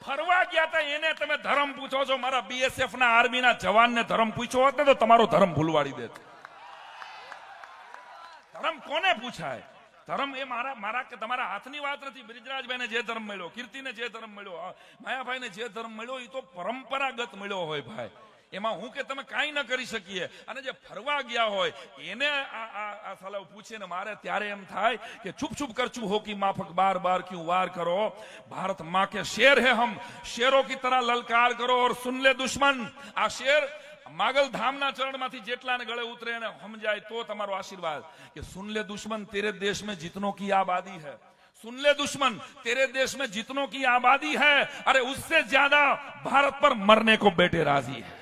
ફરવા ગયા હતા એને તમે ધર્મ પૂછો છો. મારા બીએસએફ ના આર્મી ના જવાનને ધર્મ પૂછ્યો હોત ને તો તમારો ધર્મ ભૂલવાડી દેત. ધર્મ કોને પૂછાય? ધર્મ એ મારા કે તમારા હાથની વાત નથી. બ્રિજરાજભાઈને જે ધર્મ મળ્યો, કીર્તિને જે ધર્મ મળ્યો, માયાભાઈને જે ધર્મ મળ્યો એ તો પરંપરાગત મળ્યો હોય ભાઈ. એમાં હું કે તમે કાંઈ ન કરી શકીએ. અને જે ફરવા ગયા હોય એને આ સલાહ પૂછે ને મારે ત્યારે એમ થાય કે છુપ છુપ કર ચુ હો કી માફક બાર બાર ક્यों वार करो, भारत माँ के शेर है हम, शेरों की तरह ललकार करो और सुन ले दुश्मन. આ શેર માગલ ધામના ચરણમાંથી જેટલાને ગળે ઉતરે એને સમજાય તો તમારો આશીર્વાદ કે સુન લે દુશ્મન તેરે દેશ में जितनों की आबादी है, सुन ले दुश्मन तेरे देश में जितनों की आबादी है, अरे उससे ज्यादा भारत पर मरने को बेटे राजी है.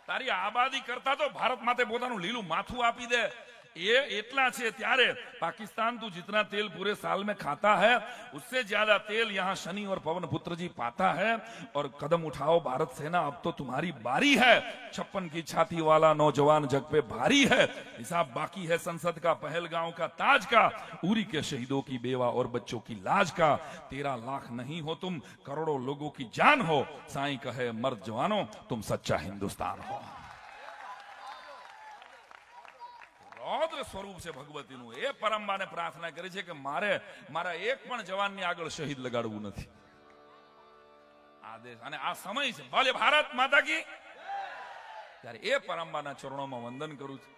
તારી આબાદી કરતા તો ભારત માટે પોતાનું લીલું માથું આપી દે ये इतना છે. ત્યારે पाकिस्तान तू जितना तेल पूरे साल में खाता है उससे ज्यादा तेल यहाँ शनि और पवन पुत्र जी पाता है. और कदम उठाओ भारत सेना, अब तो तुम्हारी बारी है. 56 की छाती वाला नौजवान जग पे भारी है. हिसाब बाकी है संसद का, पहलगांव का ताज का, उरी के शहीदों की बेवा और बच्चों की लाज का. 13 लाख नहीं हो तुम, करोड़ों लोगों की जान हो. साईं कहे मर्द जवानों तुम सच्चा हिंदुस्तान हो. રૌદ્ર સ્વરૂપ છે ભગવતીનું. એ પરમબાને પ્રાર્થના કરી છે કે મારે મારા એક પણ જવાનની આગળ શહીદ લગાડવું નથી. આ દેશ અને આ સમય છે. ભલે ભારત માતા કી. ત્યારે એ પરમબાના ચરણોમાં વંદન કરું છું.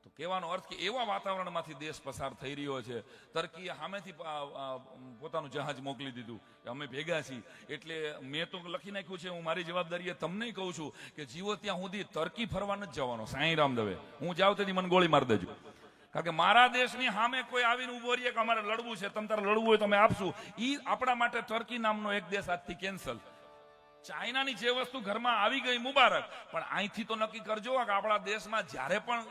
તો કહેવાનો અર્થ કે એવા વાતાવરણમાંથી દેશ પસાર થઈ રહ્યો છે. તર્કીએ સામેથી પોતાનું જહાજ મોકલી દીધું કે અમે ભેગા છીએ. એટલે મેં તો લખી નાખ્યું છે, હું મારી જવાબદારીએ તમને કહું છું કે જીવો ત્યાં સુધી તર્કી ફરવા નથી જવાનો. સાંઈ રામદેવે હું જાઉં તેથી મને ગોળી મારી દેજો. કારણ કે મારા દેશની સામે કોઈ આવીને ઉભો રહીએ કે અમારે લડવું છે, તમે તારે લડવું હોય તો અમે આપશું. એ આપણા માટે તર્કી નામનો એક દેશ આજથી કેન્સલ. ચાઇનાની જે વસ્તુ ઘરમાં આવી ગઈ મુબારક, પણ અહીંથી તો નક્કી કરજો કે આપણા દેશમાં જ્યારે પણ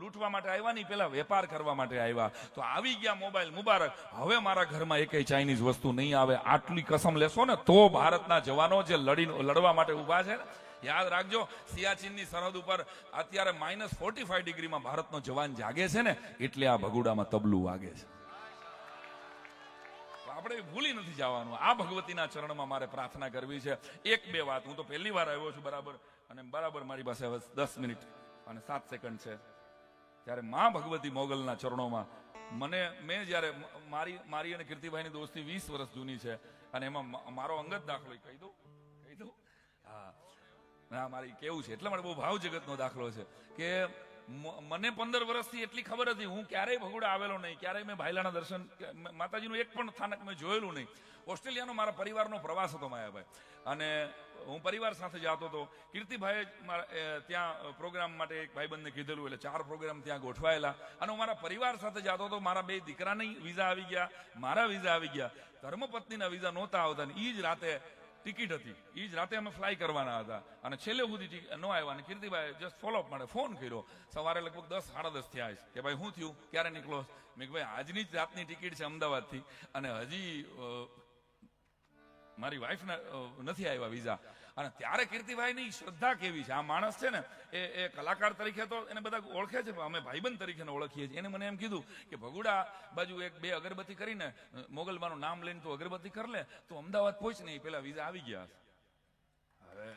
લૂંટવા માટે આવ્યા નહીં, પેલા વેપાર કરવા માટે આવ્યા. તો આવી ગયા મોબાઈલ મુબારક. હવે મારા ઘરમાં એકેય ચાઇનીઝ વસ્તુ નહીં આવે. આટલી કસમ લેશો ને તો ભારતના જવાનો જે લડવા માટે ઉભા છે, યાદ રાખજો. સિયાચીનની સરહદ ઉપર અત્યારે -45 ડિગ્રીમાં ભારતનો જવાન જાગે છે ને, એટલે આ ભગુડામાં તબલું વાગે છે. આપણે ભૂલી નથી જવાનું. આ ભગવતીના ચરણમાં મારે પ્રાર્થના કરવી છે. 1-2 વાત. હું તો પહેલી વાર આવ્યો છું બરાબર, અને બરાબર મારી પાસે હવે 10 મિનિટ અને 7 સેકન્ડ છે. ત્યારે માં ભગવતી મોગલના ચરણોમાં મેં જયારે મારી અને કીર્તિભાઈની દોસ્તી 20 વર્ષ જૂની છે, અને એમાં મારો અંગત દાખલો કહી દઉં. હા, મારી કેવું છે એટલે મને બહુ ભાવ જગતનો દાખલો છે કે મને 15 વર્ષથી એટલી ખબર હતી, હું ક્યારેય ભગુડા આવેલો નહીં, ક્યારેય મેં ભાઈલાના દર્શન, માતાજીનું એક પણ સ્થાનક મેં જોયેલું નહીં. ઓસ્ટ્રેલિયાનો મારા પરિવારનો પ્રવાસ હતો માયાભાઈ, અને હું પરિવાર સાથે જતો હતો. કીર્તિભાઈ ત્યાં પ્રોગ્રામ માટે એક ભાઈબંધને કીધેલું, એટલે 4 પ્રોગ્રામ ત્યાં ગોઠવાયેલા, અને હું મારા પરિવાર સાથે જતો હતો. મારા 2 દીકરાની વિઝા આવી ગયા, મારા વિઝા આવી ગયા. ધર્મપત્નીના વિઝા નહોતા આવતા, ને એ જ રાતે ટિકિટ હતી. એ જ રાતે અમે ફ્લાય કરવાના હતા, અને છેલ્લે સુધી ન આવ્યા. અને કીર્તિભાઈ જસ્ટ ફોલોઅપ માટે ફોન કર્યો. સવારે લગભગ 10 સાડા 10 થયા છે કે ભાઈ શું થયું, ક્યારે નીકળો? મેં કે ભાઈ આજની જ રાતની ટિકિટ છે અમદાવાદથી, અને હજી મારી વાઈફને નથી આવ્યા વિઝા. અને ત્યારે કીર્તિભાઈની શ્રદ્ધા કેવી છે. આ માણસ છે ને એ કલાકાર તરીકે તો એને બધા ઓળખે છે, અમે ભાઈબંધ તરીકે ઓળખીએ છીએ. એને મને એમ કીધું કે ભગુડા બાજુ 1-2 અગરબત્તી કરીને મોગલમાનું નામ લઈને તું અગરબત્તી કર લે, તો અમદાવાદ પહોંચ ને પેલા વિઝા આવી ગયા. હવે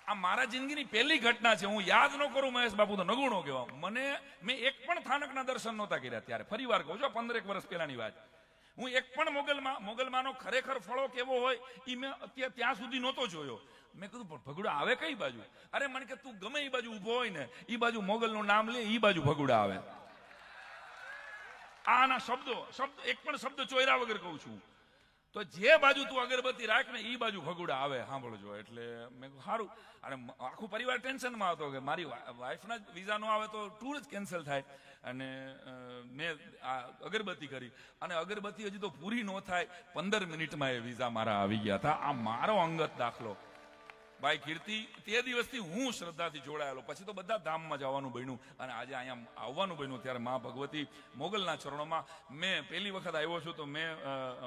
આ મારા જિંદગીની પહેલી ઘટના છે. હું યાદ ન કરું મહેશ બાપુ તો નગુણો કહેવા. મેં એક પણ થાનકના દર્શન નહોતા કર્યા. ત્યારે ફરી વાર કહું છું, 15 વર્ષ પહેલાની વાત. હું એક પણ મોગલમાનો ખરેખર ફળો કેવો હોય એ મેં ત્યાં સુધી નહોતો જોયો. મેં કીધું ભગુડા આવે કઈ બાજુ? અરે મને કે તું ગમે એ બાજુ ઉભો હોય ને, એ બાજુ મોગલનું નામ લે, એ બાજુ ભગુડા આવે. આના શબ્દ એક પણ શબ્દ ચોર્યા વગર કહું છું. તો જે બાજુ તું અગરબત્તી રાખ ને એ બાજુ ભગુડા આવે, સાંભળજો. એટલે મેં સારું. અને આખું પરિવાર ટેન્શનમાં હતો કે મારી વાઈફના જ વિઝા ન આવે તો ટૂર જ કેન્સલ થાય. અને મેં આ અગરબત્તી કરી, અને અગરબત્તી હજી તો પૂરી ન થાય 15 મિનિટમાં એ વિઝા મારા આવી ગયા હતા. આ મારો અંગત દાખલો. ભાઈ કીર્તિ તે દિવસથી હું શ્રદ્ધાથી જોડાયેલો. પછી તો બધા ધામમાં જવાનું બન્યું, અને આજે અહીંયા આવવાનું બન્યું. ત્યારે મા ભગવતી મોગલના ચરણોમાં મેં પહેલી વખત આવ્યો છું. તો મેં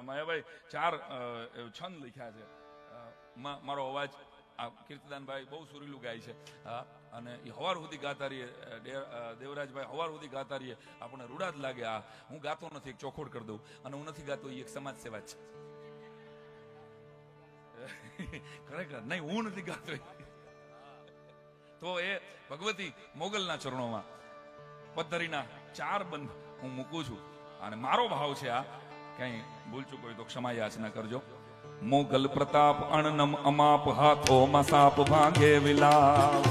માયાભાઈ 4 છંદ લખ્યા છે. મારો અવાજ આ કીર્તિદાનભાઈ બહુ સુરીલું ગાય છે. અને એ હવાર સુધી ગાતા રહીએ, દેવરાજભાઈ હવાર સુધી ગાતા રહીએ, આપણને રૂડા જ લાગે. આ હું ગાતો નથી, એક ચોખોડ કરી દઉં, અને હું નથી ગાતો, એ એક સમાજ સેવા છે. ખરેખર નહીં, હું નથી ગાતો. તો એ ભગવતી મોગલના ચરણોમાં પદ્ધરીના 4 બંધ હું મૂકું છું, અને મારો ભાવ છે આ. કઈ ભૂલ ચૂક હોય તો ક્ષમા યાચના કરજો. મોગલ પ્રતાપ અણનમ અમાપ, હાથોમાં સાપ ભાંગે વિલાપ.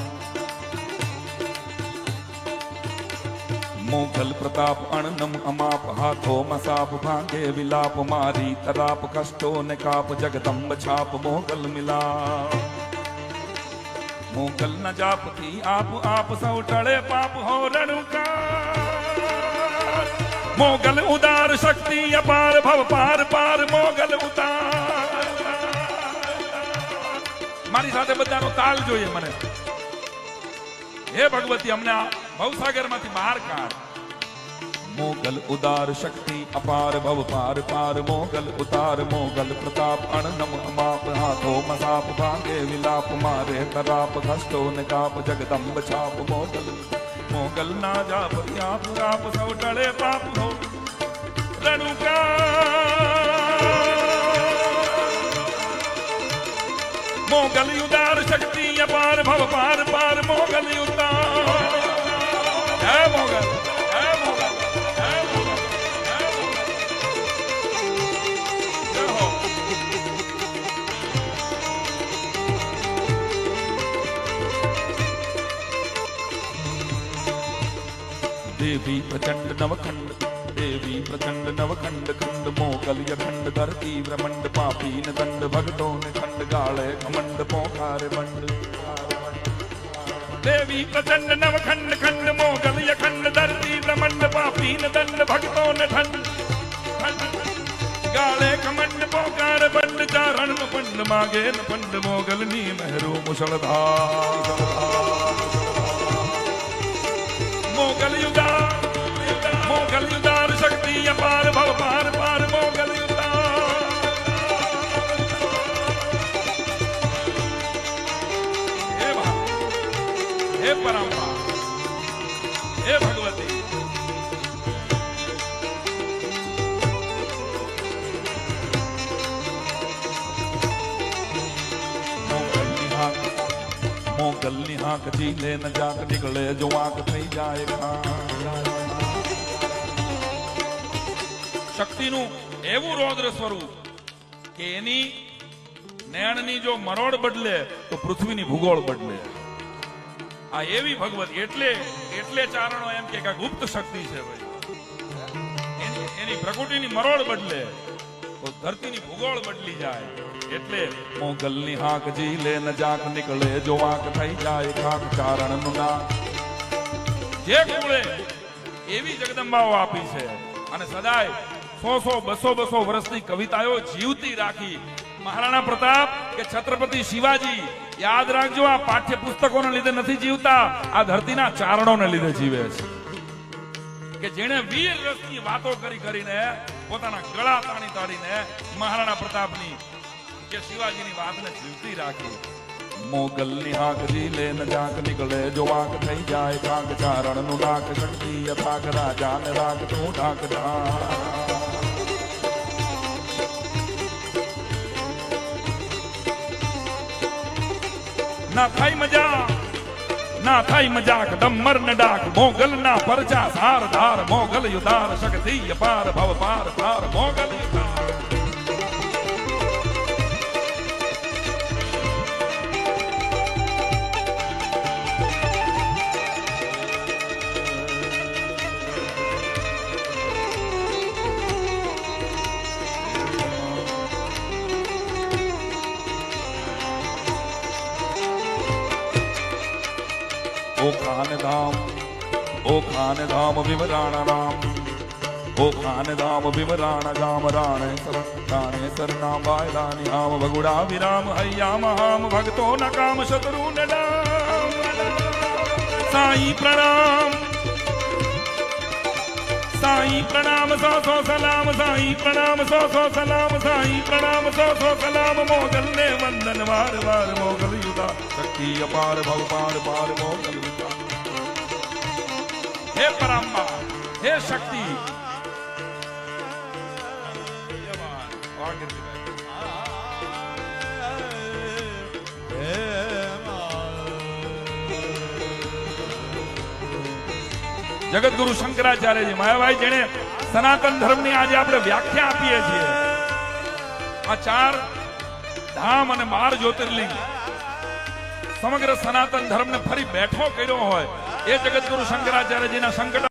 મોગલ પ્રતાપ અણનમ અમાપ, હાથોમાં સાપ ભાંગે વિલાપ. મારી તરાપ કષ્ટો ને કાપ, જગદંબ છાપ મોગલ મિલાપ. મોગલ ન જાપથી આપ આપ સૌ ટળે પાપ હો રણુકાર. મોગલ ઉદાર શક્તિ અપાર, ભવ પાર પાર મોગલ ઉતાર. મારી સાથે બધાનો તાલ જોઈએ મને. હે ભગવતી, અમને આ ભવસાગર માંથી બહાર કાઢ. મોગલ ઉદાર શક્તિ અપાર, ભવ પાર પાર મોગલ ઉતાર. મોગલ પ્રતાપ અણનમ અમાપ, હાથો મસાપ ભાંગે વિલાપ. મારે તરાપ કષ્ટો ને કાપ, જગદંબ છાપ મોગલ. મોગલ ના જાપ આપ આપ સૌ ટળે પાપ હો રણુકાર. મોગલ ઉદાર શક્તિ અપાર, ભવ પાર પાર મોગલ ઉતાર. જય મોગલ, જય મોગલ. देवी प्रचंड नवखंड, देवी प्रचंड नवखंड खंड. मोगल यखंड धरती ब्रह्मंड, पापी न दंड भगतों ने खंड. गाले घमंड पोखारे बंड. देवी प्रचंड नवखंड खंड, मोगल यखंड धरती ब्रह्मंड. पापी न दंड भगतों ने खंड. गाले घमंड पोखारे बंड. चारण पंड मागे न पंड, मोगल नी महरू मुसलधार. मोगल युदार, मोगल युदार शक्ति अपार, भव पार पार मोगल युदार. हे भा, हे परम्परा, हे भगवती. મોગલ ની હાક ઝીલે ન જાક, નીકળે જો આંખ થઈ જાય ખાં. શક્તિનું એવું રૌદ્ર સ્વરૂપ કે એની નયનની જો મરોડ બદલે તો પૃથ્વીની ભૂગોળ બદલે. આ એવી ભગવતી. એટલે ચારણો એમ કે ગુપ્ત શક્તિ છે ભાઈ. એની પ્રકૃતિની મરોડ બદલે તો ધરતીની ભૂગોળ બદલી જાય. એટલે મોગલ ની હાક ઝીલે ન જાક, નીકળે જો આંખ થઈ જાય ખાક. ચારણ નું નામ જે કુળે એવી જગદંબાઓ આપી છે, અને સદાય 100-200 વર્ષની કવિતાઓ જીવતી રાખી. મહારાણા પ્રતાપ કે છત્રપતિ શિવાજી, યાદ રાખજો, આ પાઠ્ય પુસ્તકોને લીધે નથી જીવતા, આ ધરતીના ચારણોને લીધે જીવે છે. કે જેણે વીર રસની વાતો કરીને પોતાના ગળા તાણીને મહારાણા પ્રતાપની કે શિવાજીની વાતને જીવતી રાખી. મોગલ ની હાક ઝીલે ન જાક, નીકળે જો આંખ થઈ જાય ખાક. ચારણ નું નાક શક્તિ અથાક, રાજા ને રાગ તું ઢાક ઢાક. ના થાય મજા, ના થાય મજાક, ડમર ને ડાક. મોગલ ના પરચા સાર ધાર, મોગલ યુદાર શક્તિ અપાર, ભવ પાર પાર મોગલ યુદાર. ओ खान धाम विवराण राम, ओ खान धाम विवराण गाम. राणे सरनाम वायदानी आम, भगुड़ा विराम हयाम हाम. भक्तो न काम शत्रु न डाम. साई प्रणाम, સાઈ પ્રણામ સો સો સલામ સાઈ પ્રણામ સો સો સલામ સાઈ પ્રણામ સો સો સલામ મોગલ ને વંદન વાર વાર મોગલ યુદા શક્તિ અપાર ભવ પાર પાર મોગલ યુદા હે પરાંબા હે શક્તિ જગતગુરુ શંકરાચાર્યજી માયાભાઈ જેને સનાતન ધર્મની આજે આપણે વ્યાખ્યા આપીએ છીએ આ 4 ધામ અને 12 જ્યોતિર્લિંગ સમગ્ર સનાતન ધર્મને ફરી બેઠો કર્યો હોય એ જગતગુરુ શંકરાચાર્યજીના સંકટ